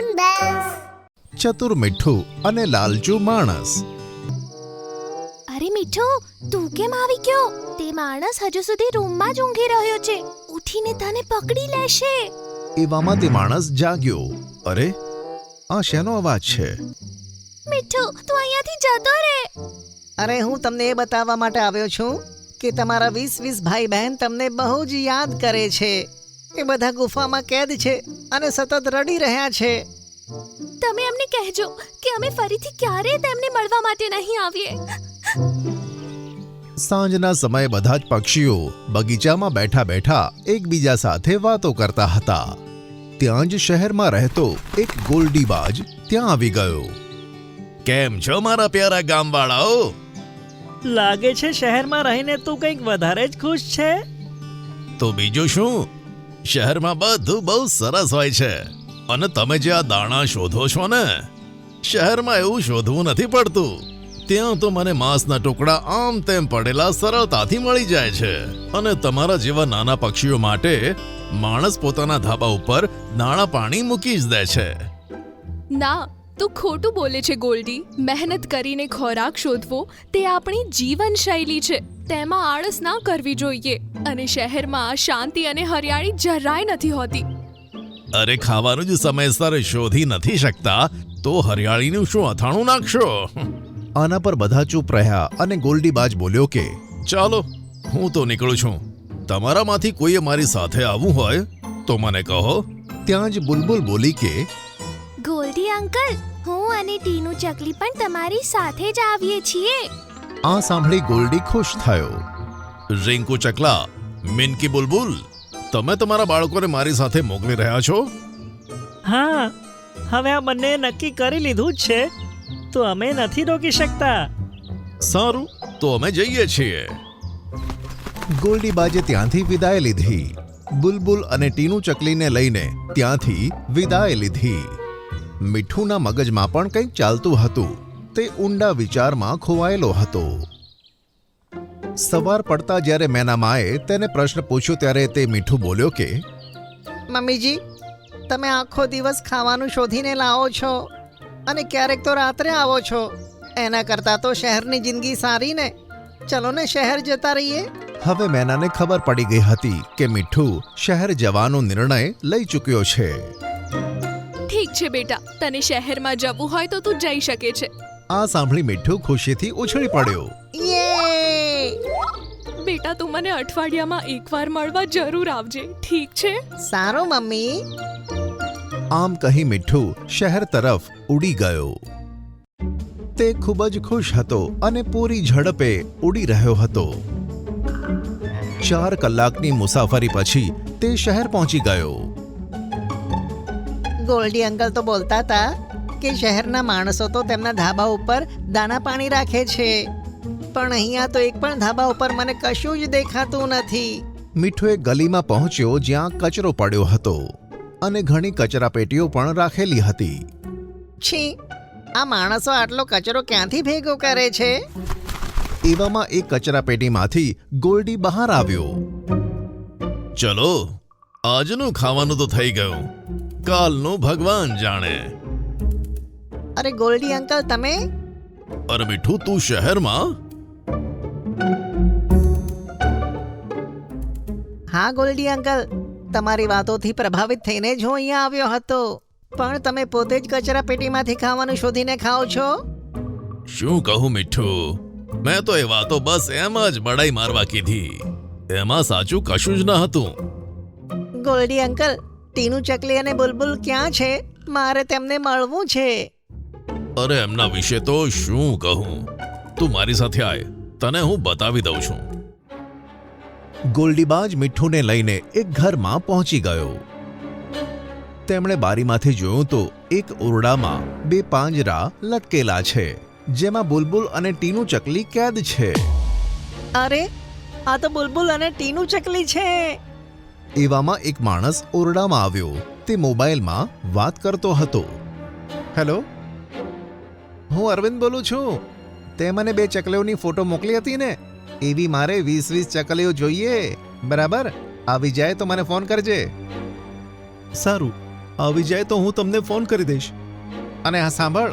Cartoon bells. ચતુર મીઠું અને લાલચુ માણસ. અરે મીઠું, તું કેમ આવી ગયો? તે માણસ હજુ સુધી રૂમમાં જ ઊંઘી રહ્યો છે. ઉઠીને તને પકડી લેશે. એવામાં તે માણસ જાગ્યો. અરે, આ શેનો અવાજ છે? મીઠું, તું અહીંયાથી જતો રહે. અરે, હું તમને એ બતાવવા માટે આવ્યો છું કે તમારા 20 ભાઈ બહેન તમને બહુ જ યાદ કરે છે. એ બધા ગુફામાં કેદ છે અને સતત રડી રહ્યા છે. તમે એમને કહેજો કે અમે ફરીથી ક્યારેય તેમને મળવા માટે નહીં આવીએ. સાંજના સમયે બધા જ પક્ષીઓ બગીચામાં બેઠા બેઠા એકબીજા સાથે વાતો કરતા હતા. ત્યાં જ શહેરમાં રહેતો એક ગોલ્ડીબાજ ત્યાં આવી ગયો. કેમ છો મારા પ્યારા ગામવાળાઓ? લાગે છે શહેરમાં રહીને તું કંઈક વધારે જ ખુશ છે. તો બીજું શું, શહેરમાં બધું બહુ સરસ હોય છે. અને તમે જે આ દાણા શોધો છો ને, શહેરમાં એવું શોધવું નથી પડતું. ત્યાં તો મને માંસના ટુકડા આમ તેમ પડેલા સરળતાથી મળી જાય છે. અને તમારા જેવા નાના પક્ષીઓ માટે માણસ પોતાના ધાબા ઉપર દાણા પાણી મૂકી જ દે છે. ના, તું ખોટું બોલે છે ગોલ્ડી. મહેનત કરીને ખોરાક શોધવો તે આપણી જીવનશૈલી છે. તેમાં આળસ ના કરવી જોઈએ. અને શહેરમાં શાંતિ અને હરિયાળી જરાય નથી હોતી. અરે, ખાવાનું જ સમયસર શોધી નથી શકતા તો હરિયાળીનું શું અથાણું નાખશો? આના પર બધા ચૂપ રહ્યા અને ગોલ્ડીબાજ બોલ્યો કે ચાલો, હું તો નીકળું છું. તમારામાંથી કોઈએ મારી સાથે આવવું હોય તો મને કહો. ત્યાં જ બુલબુલ બોલી કે ગોલ્ડી અંકલ, હું અને ટીનુ ચકલી પણ તમારી સાથે જ આવીએ છીએ. આ સાંભળી ગોલ્ડી ખુશ થયો. રિંકુ ચકલા, મિનકી બુલબુલ, તમે તમારા બાળકોને મારી સાથે મોકલી રહ્યા છો? હા, હવે આ બંને નક્કી કરી લીધું જ છે, તો અમે નથી રોકી શકતા. સારું, તો અમે જઈએ છીએ. ગોલ્ડીબાજે ત્યાંથી વિદાય લીધી. બુલબુલ અને ટીનુ ચકલીને લઈને ત્યાંથી વિદાય લીધી. મીઠુના મગજમાં પણ કંઈક ચાલતું હતું. તે ઊંડા વિચારમાં ખોવાયેલો હતો. સવાર પડતા જ્યારે મેનામાએ તેને પ્રશ્ન પૂછ્યો ત્યારે તે મીઠું બોલ્યો કે મમ્મીજી, તમે આખો દિવસ ખાવાનું શોધીને લાવો છો અને ક્યારેક તો રાત્રે આવો છો. એના કરતાં તો શહેરની જિંદગી સારી ને. ચલો ને, શહેર જતા રહીએ. હવે મેનાને ખબર પડી ગઈ હતી કે મીઠું શહેર જવાનો નિર્ણય લઈ ચૂક્યો છે. ઠીક છે બેટા, તને શહેરમાં જવું હોય તો તું જઈ શકે છે. આ સાંભળી મીઠું ખુશીથી ઉછળી પડ્યો. યે! બેટા, તું મને અઠવાડિયામાં એકવાર મળવા જરૂર આવજે, ઠીક છે? સારું મમ્મી. આમ કહી મીઠું શહેર તરફ ઉડી ગયો. તે ખૂબ જ ખુશ હતો અને પૂરી ઝડપે ઉડી રહ્યો હતો. 4 કલાકની મુસાફરી પછી તે શહેર પહોંચી ગયો. ગોલ્ડી અંકલ તો બોલતા હતા કે શહેરના માણસો તો તેમના ધાબા ઉપર દાણા પાણી રાખે છે, પણ અહીંયા તો એક પણ ધાબા ઉપર મને કશું જ દેખાતું નથી. મીઠો એક ગલીમાં પહોંચ્યો જ્યાં કચરો પડ્યો હતો અને ઘણી કચરાપેટીઓ પણ રાખેલી હતી. છી, આ માણસો આટલો કચરો ક્યાંથી ભેગો કરે છે? એવામાં એક કચરાપેટીમાંથી ગોલ્ડી બહાર આવ્યો. ચલો, આજનું ખાવાનું તો થઈ ગયું, કાલનું ભગવાન જાણે. અરે ગોલ્ડી અંકલ, તમે? અરે મીઠું, તું શહેરમાં? હા ગોલ્ડી અંકલ, તમારી વાતોથી પ્રભાવિત થઈને જ હું અહીંયા આવ્યો હતો. પણ તમે પોતે જ કચરા પેટીમાંથી ખાવાનું શોધીને ખાઓ છો? શું કહું મીઠું, મેં તો એ વાતો બસ એમ જ બડાઈ મારવા કીધી. એમાં સાચું કશું જ ન હતું. ગોલ્ડી અંકલ, ટીનુ ચકલી અને બુલબુલ ક્યાં છે? મારે તેમને મળવું છે. અરે, એમના વિશે તો શું કહું. તું મારી સાથે આય, તને હું બતાવી દઉં છું. ગોલ્ડીબાજ મીઠુંને લઈને એક ઘરમાં પહોંચી ગયો. તેમણે બારીમાંથી જોયું તો એક ઓરડામાં 2 પાંજરા લટકેલા છે, જેમાં બુલબુલ અને ટીનુ ચકલી કેદ છે. અરે, આ તો બુલબુલ અને ટીનુ ચકલી છે. એવામાં એક માણસ ઓરડામાં આવ્યો. તે મોબાઈલમાં વાત કરતો હતો. હેલો, હું અરવિંદ બોલું છું. તે મને 2 ચકલીઓની ફોટો મોકલી હતી ને, એવી મારે 20 ચકલીઓ જોઈએ. બરાબર, આવી જાય તો મને ફોન કરજે. સારું, આવી જાય તો હું તમને ફોન કરી દઈશ. અને હા સાંભળ,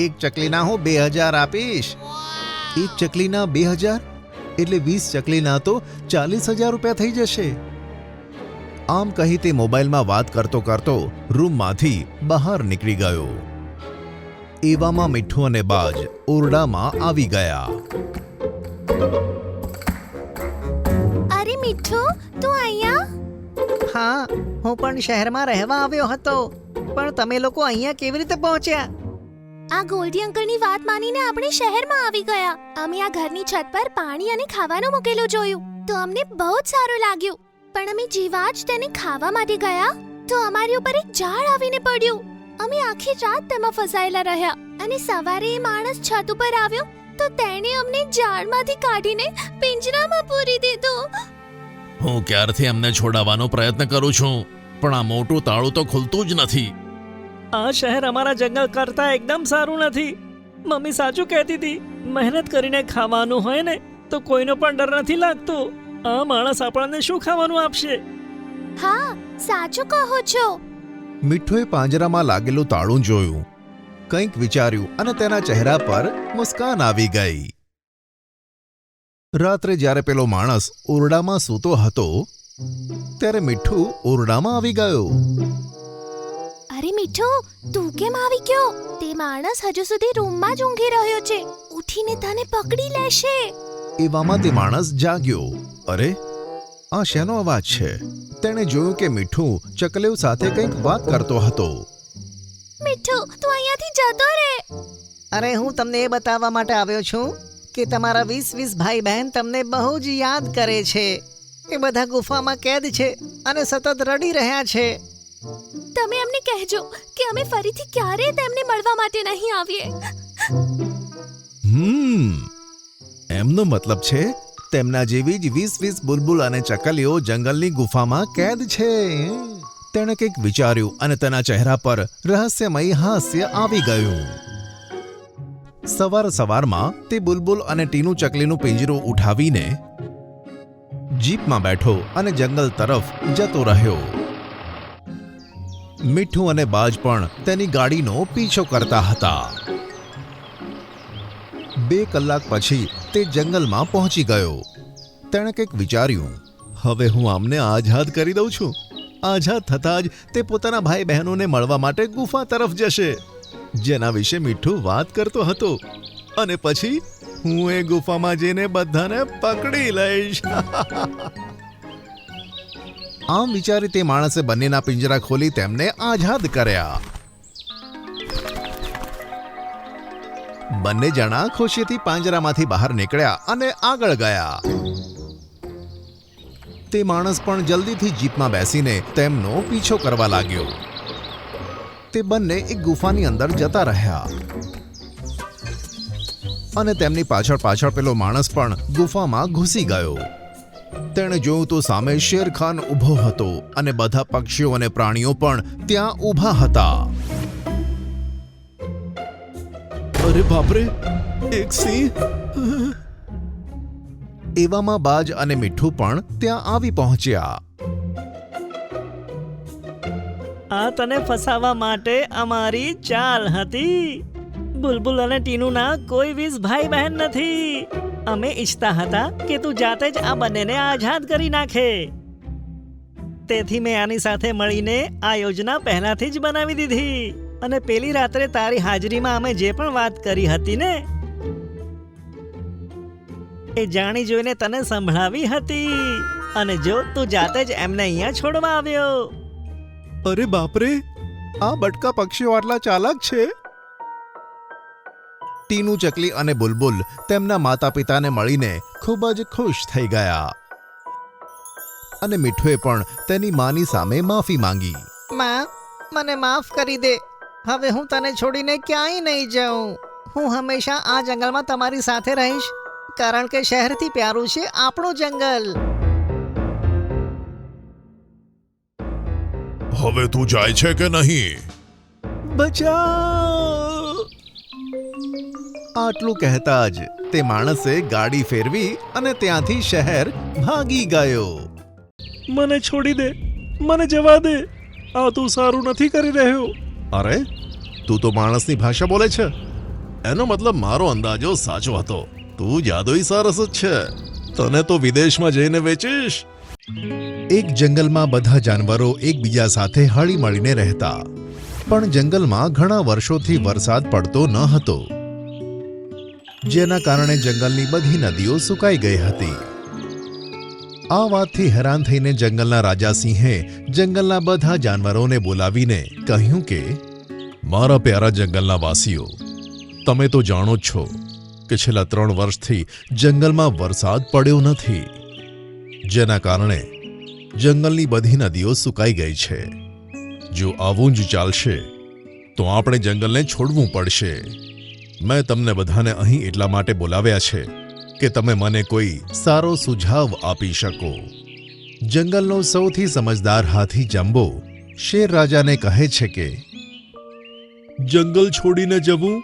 એક ચકલીના હું 2000 આપીશ. એક ચકલીના 2000 એટલે 20 ચકલીના તો 40,000 રૂપિયા થઈ જશે. આમ કહી તે મોબાઈલમાં વાત કરતો કરતો રૂમમાંથી બહાર નીકળી ગયો. એવામાં મીઠું અને બાજ ઓરડામાં આવી ગયા. અરે મીઠું, તું અહીંયા? હા, હું પણ શહેરમાં રહેવા આવ્યો હતો, પણ તમે લોકો અહીંયા કેવી રીતે પહોંચ્યા? આ ગોલ્ડી અંકલની વાત માનીને આપણે શહેરમાં આવી ગયા. અમે આ ઘરની છત પર પાણી અને ખાવાનું મૂકેલું જોયું તો અમને બહુ જ સારું લાગ્યું. પણ અમે જેવા જ તેને ખાવા માટે ગયા તો અમારી ઉપર એક ઝાડ આવીને પડ્યું. અમે આખી રાત તેમાં ફસાયેલા રહ્યા અને સવારે એ માણસ છત ઉપર આવ્યો તો તેણે અમને ઝાડમાંથી કાઢીને પિંજરામાં પૂરી દીધો. હું ક્યારથી એમને છોડાવવાનો પ્રયત્ન કરું છું, પણ આ મોટું તાળું તો ખુલતું જ નથી. આ શહેર અમારા જંગલ કરતા એકદમ સારું નથી. મમ્મી સાચું કહેતી હતી, મહેનત કરીને ખાવાનું હોય ને તો કોઈનો પણ ડર નથી લાગતો. આ માણસ આપણને શું ખાવાનું આપશે? હા, સાચું કહો છો. મીઠુએ પાંજરામાં લાગેલું તાળું જોયું, કંઈક વિચાર્યું અને તેના ચહેરા પર મુસ્કાન આવી ગઈ. રાત્રે જ્યારે પેલો માણસ ઓરડામાં સૂતો હતો ત્યારે મીઠું ઓરડામાં આવી ગયો. અરે મીઠું, તું કેમ આવી ગયો? તે માણસ હજુ સુધી રૂમમાં જ ઊંઘી રહ્યો છે. ઉઠીને તને પકડી લેશે. એવામાં તે માણસ જાગ્યો. અરે, આ શેનો અવાજ છે? તેણે જોયું કે મીઠું ચકલેવ સાથે કંઈક વાત કરતો હતો. મીઠું, તું અહીંયાથી જતો રહે. અરે, હું તમને એ બતાવવા માટે આવ્યો છું કે તમારા 20 ભાઈ બહેન તમને બહુ જ યાદ કરે છે. એ બધા ગુફામાં કેદ છે અને સતત રડી રહ્યા છે. તમે એમને કહેજો કે અમે ફરીથી ક્યારેય તેમને મળવા માટે નહીં આવીએ. એમનો મતલબ છે તેમના જેવી જ 20 બુલબુલ અને ચકલીઓ જંગલની ગુફામાં કેદ છે. તેણે કંઈક વિચાર્યું અને તેના ચહેરા પર રહસ્યમય હાસ્ય આવી ગયું. સવારમાં તે બુલબુલ અને ટીનું ચકલીનું પિંજરું ઉઠાવીને જીપમાં બેઠો અને જંગલ તરફ જતો રહ્યો. મીઠું અને બાજ પણ તેની ગાડીનો પીછો કરતા હતા. 2 કલાક પછી તે જંગલમાં પહોંચી ગયો. તેણે કંઈક વિચાર્યું, હવે હું આમને આઝાદ કરી દઉં છું. આઝાદ થતાં જ તે પોતાના ભાઈ બહેનોને મળવા માટે ગુફા તરફ જશે, જેના વિશે મીઠું વાત કરતો હતો. અને પછી હું એ ગુફામાં જઈને બધાને પકડી લઈશ. આમ વિચારી તે માણસે બંનેના પિંજરા ખોલી તેમને આઝાદ કર્યા. બંને જણા ખુશીથી પાંજરામાંથી બહાર નીકળ્યા અને આગળ ગયા. તે માણસ પણ જલ્દીથી જીપમાં બેસીને તેમનો પીછો કરવા લાગ્યો. તે બંને એક ગુફાની અંદર જતા રહ્યા અને તેમની પાછળ પેલો માણસ પણ ગુફામાં ઘૂસી ગયો. તેણે જોયું તો સામે શેરખાન ઊભો હતો અને બધા પક્ષીઓ અને પ્રાણીઓ પણ ત્યાં ઊભા હતા. અરે બાપરે, એક સિંહ! એવામાં બાજ અને મીઠું પણ ત્યાં આવી પહોંચ્યા. આ તને ફસાવવા માટે અમારી ચાલ હતી. બુલબુલ અને ટીનુના કોઈ 20 ભાઈ બહેન નથી. અમે ઈચ્છતા હતા કે તું જાતે જ આ બંનેને આઝાદ કરી નાખે. તેથી મેં આની સાથે મળીને આ યોજના પહેલાથી જ બનાવી દીધી. અને પેલી રાત્રે તારી હાજરીમાં અમે જે પણ વાત કરી હતી ને, એ જાણી જોઈને તને સંભળાવી હતી. અને જો તું જાતે જ એમને અહીંયા છોડવા આવ્યો. અરે બાપરે, આ બટકા પક્ષીઓ આટલા ચાલાક છે! ટીનું, ચકલી અને બુલબુલ તેમના માતા પિતાને મળીને ખૂબ જ ખુશ થઈ ગયા. અને મીઠુએ પણ તેની માની સામે માફી માંગી. માં, મને માફ કરી દે. હવે હું તને છોડીને ક્યાંય નહીં જાઉં. હું હંમેશા આ જંગલમાં તમારી સાથે રહીશ, કારણ કે શહેરથી પ્યારું છે આપણું જંગલ. હવે તું જાય છે કે નહીં? બચાવ! આટલું કહેતા જ તે માણસે ગાડી ફેરવી અને ત્યાંથી શહેર ભાગી ગયો. મને છોડી દે, મને જવા દે. આ તું સારું નથી કરી રહ્યો. અરે તું તો માણસની ભાષા બોલે છે. એનો મતલબ મારો અંદાજો સાચો હતો. તું જાદુઈ સારસ જ છે. તને તો વિદેશમાં જઈને વેચીશ. એક જંગલમાં બધા જાનવરો એકબીજા સાથે હળીમળીને રહેતા, પણ જંગલમાં ઘણા વર્ષોથી વરસાદ પડતો ન હતો, જેના કારણે જંગલની બધી નદીઓ સુકાઈ ગઈ હતી. આ વાતથી હેરાન થઈને જંગલના રાજા સિંહે જંગલના બધા જાનવરોને બોલાવીને કહ્યું કે મારા પ્યારા જંગલના વાસીઓ, તમે તો જાણો જ છો કે છેલ્લા 3 વર્ષથી જંગલમાં વરસાદ પડ્યો નથી, જેના કારણે જંગલની બધી નદીઓ સુકાઈ ગઈ છે. જો આવું જ ચાલશે તો આપણે જંગલને છોડવું પડશે. મેં તમને બધાને અહીં એટલા માટે બોલાવ્યા છે કે તમે મને કોઈ સારો સુઝાવ આપી શકો. જંગલનો સૌથી સમજદાર હાથી જંબો શેર રાજાને કહે છે કે જંગલ છોડીને જવું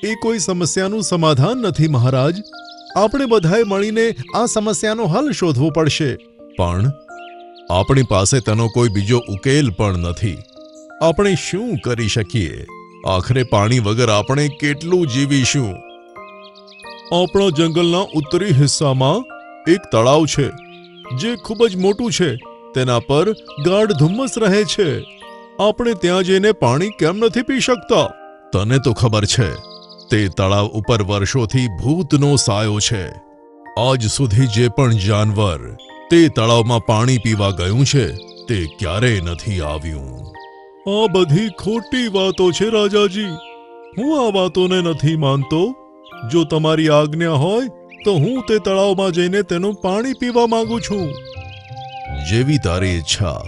એ કોઈ સમસ્યાનું સમાધાન નથી મહારાજ. આપણે બધાએ મળીને આ સમસ્યાનો હલ શોધવો પડશે, પણ આપણી પાસે તેનો કોઈ બીજો ઉકેલ પણ નથી. આપણે શું કરી શકીએ? આખરે પાણી વગર આપણે કેટલું જીવીશું? આપણા જંગલના ઉત્તરી હિસ્સામાં એક તળાવ છે જે ખૂબ જ મોટું છે. તેના પર ગાઢ ધુમ્મસ રહે છે. આપણે ત્યાં જઈને પાણી કેમ નથી પી શકતા? તને તો ખબર છે તે તળાવ ઉપર વર્ષોથી ભૂતનો સાયો છે. આજ સુધી જે પણ જાનવર તે તળાવમાં પાણી પીવા ગયું છે તે ક્યારેય નથી આવ્યું. આ બધી ખોટી વાતો છે રાજાજી. હું આ વાતોને નથી માનતો. જો તમારી આજ્ઞા હોય તો હું તે તળાવમાં જઈને તેનું પાણી પીવા માંગુ છું. જેવી તારી ઈચ્છા,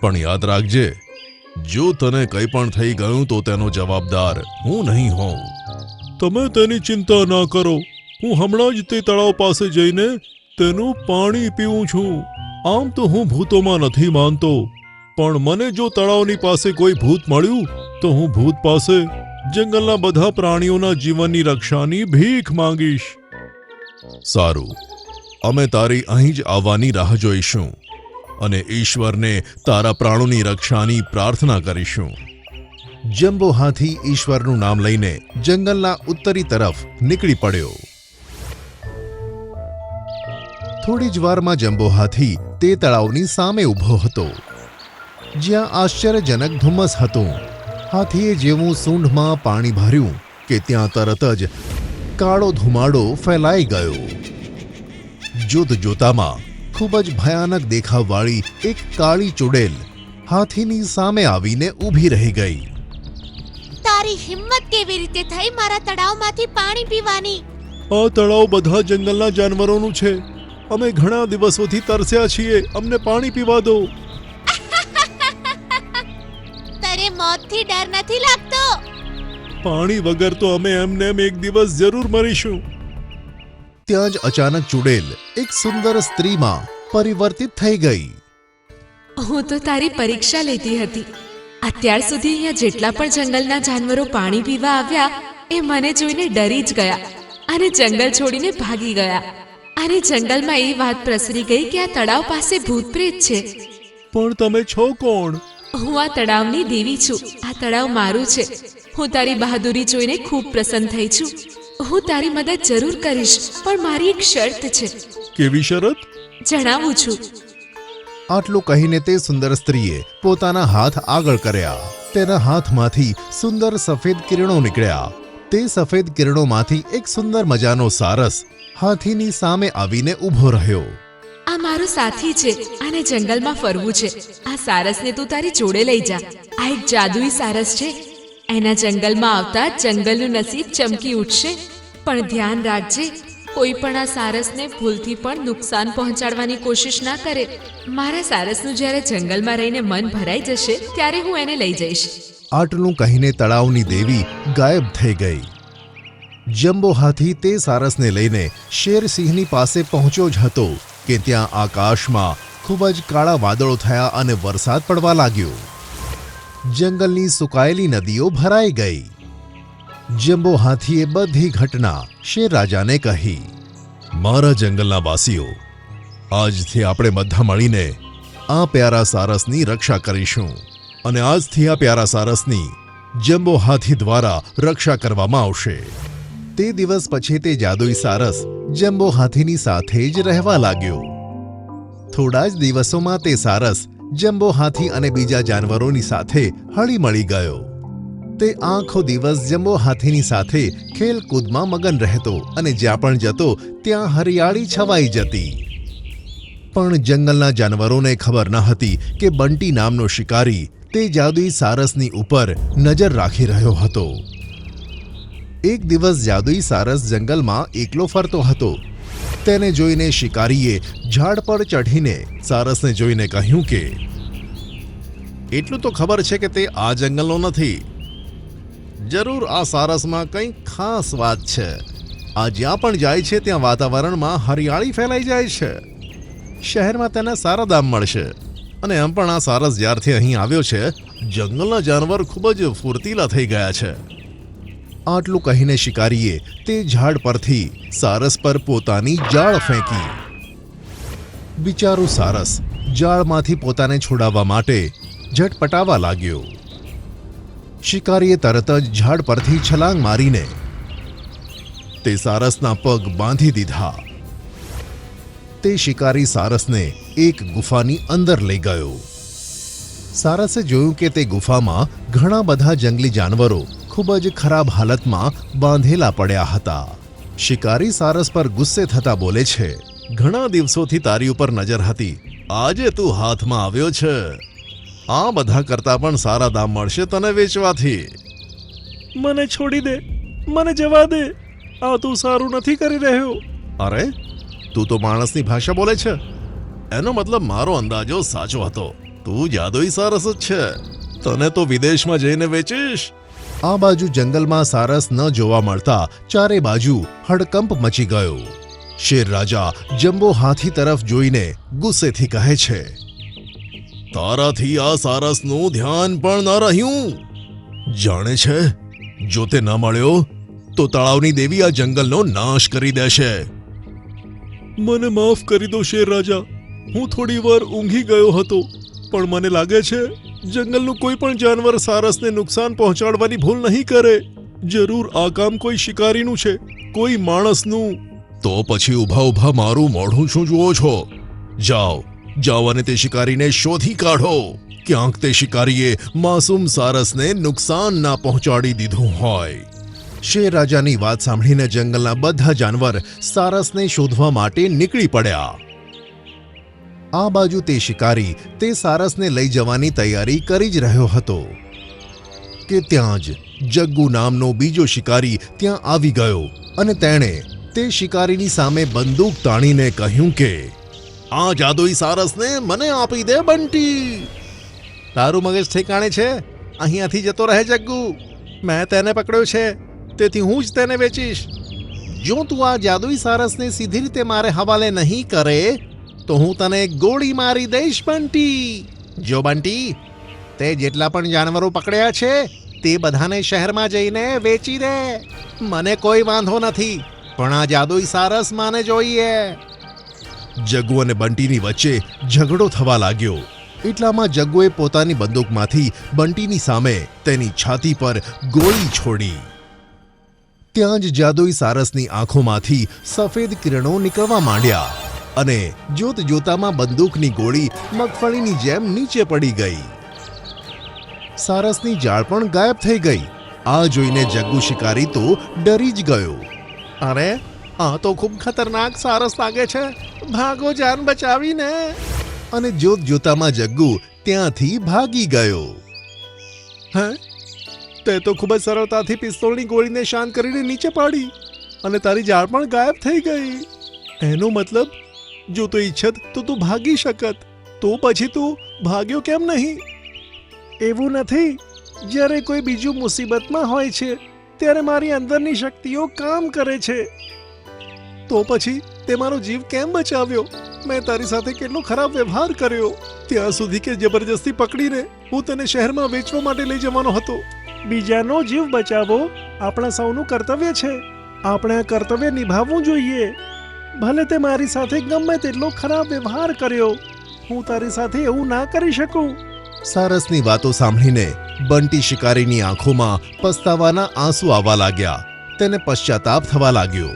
પણ યાદ રાખજે, જો તને કંઈ પણ થઈ ગયું તો તેનો જવાબદાર હું નહીં હોઉં. તમે તેની ચિંતા ના કરો. હું હમણાં જ તે તળાવ પાસે જઈને તેનું પાણી પીવું છું. આમ તો હું ભૂતોમાં નથી માનતો, પણ મને જો તળાવની પાસે કોઈ ભૂત મળ્યું તો હું ભૂત પાસે જંગલના બધા પ્રાણીઓના જીવનની રક્ષાની ભીખ માંગીશ. સારું, અમે તારી અહીં જ આવવાની રાહ જોઈશું અને ઈશ્વરને તારા પ્રાણોની રક્ષાની પ્રાર્થના કરીશું. જંબો હાથી ઈશ્વરનું નામ લઈને જંગલના ઉત્તરી તરફ નીકળી પડ્યો. થોડી જ વારમાં જંબો હાથી તે તળાવની સામે ઊભો હતો, જ્યાં આશ્ચર્યજનક ધુમ્મસ હતું. હાથીએ જેવું સૂંઢમાં પાણી ભર્યું કે ત્યાં તરત જ કાળો ધુમાડો ફેલાઈ ગયો. જોતજોતામાં ખૂબ જ ભયાનક દેખાવવાળી એક કાળી ચુડેલ હાથીની સામે આવીને ઊભી રહી ગઈ. તારી હિંમત કેવી રીતે થઈ મારા તળાવમાંથી પાણી પીવાની? આ તળાવ બધા જંગલના જાનવરોનું છે. અમે ઘણા દિવસોથી તરસ્યા છીએ. અમને પાણી પીવા દો. તને મોતથી ડર નથી લાગતો? પાણી વગર તો અમે એમને એક દિવસ જરૂર મરીશું. ત્યાં જ અચાનક ચુડેલ એક સુંદર સ્ત્રીમાં પરિવર્તિત થઈ ગઈ. હું તો તારી પરીક્ષા લેતી હતી. અત્યાર સુધી અહીંયા જેટલા પણ જંગલના જાનવરો પાણી પીવા આવ્યા એ મને જોઈને ડરી જ ગયા અને જંગલ છોડીને ભાગી ગયા. અને જંગલમાં એ વાત પ્રસરી ગઈ કે આ તળાવ પાસે ભૂત પ્રેત છે. પણ તમે છો કોણ? હું આ તળાવની દેવી છું. આ તળાવ મારું છે. હું તારી બહાદુરી જોઈને ખૂબ પ્રસન્ન થઈ છું. હું તારી મદદ જરૂર કરીશ, પણ મારી એક શરત છે. કેવી શરત? જણાવું છું. આટલું કહીને તે સુંદર સ્ત્રીએ પોતાના હાથ આગળ કર્યા. તેના હાથમાંથી સુંદર સફેદ કિરણો નીકળ્યા. તે સફેદ કિરણોમાંથી એક સુંદર મજાનો સારસ હાથીની સામે આવીને ઊભો રહ્યો. આ મારો સાથી છે. આને જંગલમાં ફરવું છે. આ સારસને તું તારી જોડે લઈ જા. આ એક જાદુઈ સારસ છે. એના જંગલમાં આવતા જંગલનું નસીબ ચમકી ઉઠશે. પણ ધ્યાન રાખજે, કોઈ પણ આ સારસને ભૂલથી પણ નુકસાન પહોંચાડવાની કોશિશ ના કરે. મારા સારસનું જ્યારે જંગલમાં રહીને મન ભરાઈ જશે ત્યારે હું એને લઈ જઈશ. આટલું કહીને તળાવની દેવી ગાયબ થઈ ગઈ. જંબો હાથી તે સારસને લઈને શેરસિંહની પાસે પહોંચ્યો જ હતો કે ત્યાં આકાશમાં ખૂબ જ કાળા વાદળો થયા અને વરસાદ પડવા લાગ્યો. જંગલની સુકાયેલી નદીઓ ભરાઈ ગઈ. જંબો હાથીએ બધી ઘટના શેર રાજાને કહી. મારા જંગલના વાસીઓ, આજથી આપણે બધા મળીને આ પ્યારા સારસની રક્ષા કરીશું. અને આજથી આ પ્યારા સારસની જમ્બો હાથી દ્વારા રક્ષા કરવામાં આવશે. તે દિવસ પછી તે જાદુઈ સારસ જમ્બો હાથીની સાથે જ રહેવા લાગ્યો. થોડા જ દિવસોમાં તે સારસ જમ્બો હાથી અને બીજા જાનવરોની સાથે હળીમળી ગયો. તે આખો દિવસ જમ્બો હાથીની સાથે ખેલકૂદમાં મગન રહેતો અને જ્યાં પણ જતો ત્યાં હરિયાળી છવાઈ જતી. પણ જંગલના જાનવરોને ખબર ન હતી કે બંટી નામનો શિકારી તે જાદુઈ સારસની ઉપર નજર રાખી રહ્યો હતો. એક દિવસ જાદુઈ સારસ જંગલમાં એકલો ફરતો હતો. તેને જોઈને શિકારીએ ઝાડ પર ચઢીને સારસને જોઈને કહ્યું કે એટલું તો ખબર છે કે તે આ જંગલનો નથી. જરૂર આ સારસમાં કંઈક ખાસ વાત છે. આ જ્યાં પણ જાય છે ત્યાં વાતાવરણમાં હરિયાળી ફેલાઈ જાય છે. શહેરમાં તેના સારા દામ મળશે. અને એમ પણ આ સારસ જ્યારથી અહીં આવ્યો છે જંગલના જાનવર ખૂબ જ ફૂર્તીલા થઈ ગયા છે. આટલું કહીને શિકારીએ તે ઝાડ પરથી સારસ પર પોતાની જાળ ફેંકી. બિચારું સારસ જાળમાંથી પોતાને છોડાવવા માટે ઝટપટાવા લાગ્યો. શિકારીએ તરત જ ઝાડ પરથી છલાંગ મારીને તે સારસના પગ બાંધી દીધા. તે શિકારી સારસને એક ગુફાની અંદર લઈ ગયો. સારસે જોયું કે તે ગુફામાં ઘણા બધા જંગલી જાનવરો ખૂબ જ ખરાબ હાલતમાં બાંધેલા પડ્યા હતા. શિકારી સારસ પર ગુસ્સે થતા બોલે છે, ઘણા દિવસોથી તારી ઉપર નજર હતી. આજે તું હાથમાં આવ્યો છે. આ બધા કરતા પણ સારા દામ મળશે તને વેચવાથી. મને છોડી દે, મને જવા દે. આ તું સારું નથી કરી રહ્યો. અરે તું તો માણસની ભાષા બોલે છે. એનો મતલબ મારો અંદાજો સાચો હતો. તું જાદુઈ સારસ જ છે. તને તો વિદેશમાં જઈને વેચીશ. આ બાજુ જંગલમાં સારસ ન જોવા મળતા ચારે બાજુ હડકંપ મચી ગયો. શેર રાજા જમ્બો હાથી તરફ જોઈને ગુસ્સેથી કહે છે, તારાથી આ સારસનું ધ્યાન પણ ન રહ્યું. જાણે છે જો તે ન મળ્યો તો તળાવની દેવી આ જંગલનો નાશ કરી દેશે. મને માફ કરી દો શેર રાજા. હું થોડી વાર ઊંઘી ગયો હતો, પણ મને લાગે છે જંગલનું કોઈ પણ જાનવર સારસને નુકસાન પહોંચાડવાની ભૂલ નહીં કરે. જરૂર આ કામ કોઈ શિકારીનું છે, કોઈ માણસનું. તો પછી ઊભા ઊભા મારું મોઢું શું જુઓ છો? જાઓ જાઓ અને તે શિકારીને શોધી કાઢો. ક્યાંક તે શિકારીએ માસૂમ સારસને નુકસાન ના પહોંચાડી દીધું હોય. શેર રાજાની વાત સાંભળીને જંગલના બધા જાનવર સારસને શોધવા માટે નીકળી પડ્યા. આ બાજુ તે શિકારી તે સારસને લઈ જવાની તૈયારી કરી જ રહ્યો હતો કે ત્યાં જ જગ્ગુ નામનો બીજો શિકારી ત્યાં આવી ગયો અને તેણે તે શિકારીની સામે બંદૂક તાણીને કહ્યું કે આ જાદુઈ સારસને મને આપી દે બંટી. તારું મગજ ઠેકાણે છે? અહીંયાથી જતો રહે જગ્ગુ. મેં તેને પકડ્યો છે, તેથી હું જ તેને વેચીશ. જો તું આ જાદુઈ સારસને સીધી રીતે મારે હવાલે નહીં કરે તો હું તને ગોળી મારી દઈશ બંટી. જો બંટી, તે જેટલા પણ જાનવરો પકડ્યા છે તે બધાને શહેરમાં જઈને વેચી દે. મને કોઈ વાંધો નથી, પણ આ જાદુઈ સારસ માને જોઈએ. જગ્ગુ અને બંટીની વચ્ચે ઝઘડો થવા લાગ્યો. એટલામાં જગ્ગુએ પોતાની બંદૂકમાંથી બંટીની સામે તેની છાતી પર ગોળી છોડી. ત્યાં જ જાદુઈ સારસની આંખોમાંથી સફેદ કિરણો નીકળવા માંડ્યા અને જોત જોતામાં બંદૂકની ગોળી મગફળીની જેમ નીચે પડી ગઈ. સારસની જાળ પણ ગાયબ થઈ ગઈ. આ જોઈને જગ્ગુ શિકારી તો ડરી જ ગયો. અરે આ તો ખૂબ ખતરનાક સારસ લાગે છે. ભાગો જાન બચાવીને. અને જોત જોતામાં જગ્ગુ ત્યાંથી ભાગી ગયો. હે, તે તો ખૂબ જ સરળતાથી પિસ્તોલની ગોળીને શાંત કરીને નીચે પાડી અને તારી જાળ પણ ગાયબ થઈ ગઈ. એનો મતલબ જો તું ઈચ્છત તો તું ભાગી શકત. તો પછી તું ભાગ્યો કેમ નહીં? એવું નથી. જ્યારે કોઈ બીજું મુસીબતમાં હોય છે ત્યારે મારી અંદરની શક્તિઓ કામ કરે છે. તો પછી તે મારો જીવ કેમ બચાવ્યો? મેં તારી સાથે કેટલો ખરાબ વ્યવહાર કર્યો. ત્યાં સુધી કે જબરજસ્તી પકડીને હું તને શહેરમાં વેચવા માટે લઈ જવાનો હતો. બીજાનો જીવ બચાવવો આપણા સૌનું કર્તવ્ય છે. આપણે આ કર્તવ્ય નિભાવવું જોઈએ. ભલે તે મારી સાથે ગમે તેટલો ખરાબ વ્યવહાર કર્યો, હું તારી સાથે એવું ના કરી શકું. સારસની વાતો સાંભળીને બંટી શિકારીની આંખોમાં પસ્તાવાના આંસુ આવવા લાગ્યા. તેને પશ્ચાતાપ થવા લાગ્યો.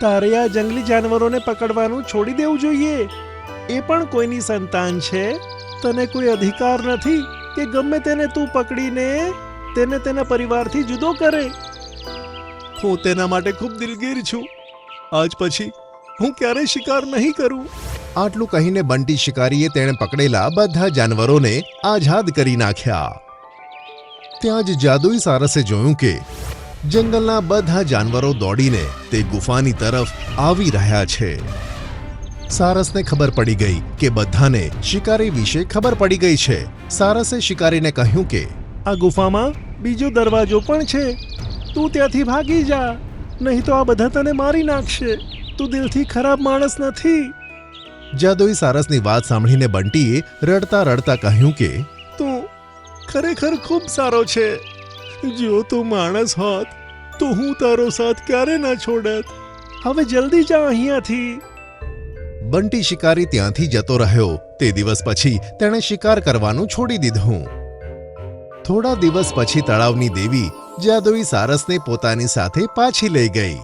તારે આ જંગલી જાનવરોને પકડવાનું છોડી દેવું જોઈએ. એ પણ કોઈની સંતાન છે. તને કોઈ અધિકાર નથી કે ગમે તેને તું પકડીને તેને તેના પરિવારથી જુદો કરે. હું તેના માટે ખૂબ દિલગીર છું. આજ પછી હું ક્યારેય શિકાર નહીં કરું. આટલું કહીને બંટી શિકારીએ તેણે પકડેલા બધા જાનવરોને આઝાદ કરી નાખ્યા. ત્યાં જ જાદુઈ સારસે જોયું કે જંગલના બધા જાનવરો દોડીને તે ગુફાની તરફ આવી રહ્યા છે. સારસને ખબર પડી ગઈ કે બધાને શિકારી વિશે ખબર પડી ગઈ છે. સારસે શિકારીને કહ્યું કે આ ગુફામાં બીજો દરવાજો પણ છે. તું ત્યાંથી ભાગી જા, નહીં તો આ બધા તને મારી નાખશે. તું દિલથી ખરાબ માણસ નથી. જાદુઈ સારસની વાત સાંભળીને બંટીએ રડતા રડતા કહ્યું કે તું ખરેખર ખૂબ સારો છે. જો તું માણસ હોત તો હું તારો સાથ ક્યારે ના છોડત. હવે જલ્દી જા અહીંયાથી. બંટી શિકારી ત્યાંથી જતો રહ્યો. તે દિવસ પછી તેણે શિકાર કરવાનું છોડી દીધું. થોડા દિવસ પછી તળાવની દેવી જાદુઈ સારસને પોતાની સાથે પાછી લઈ ગઈ.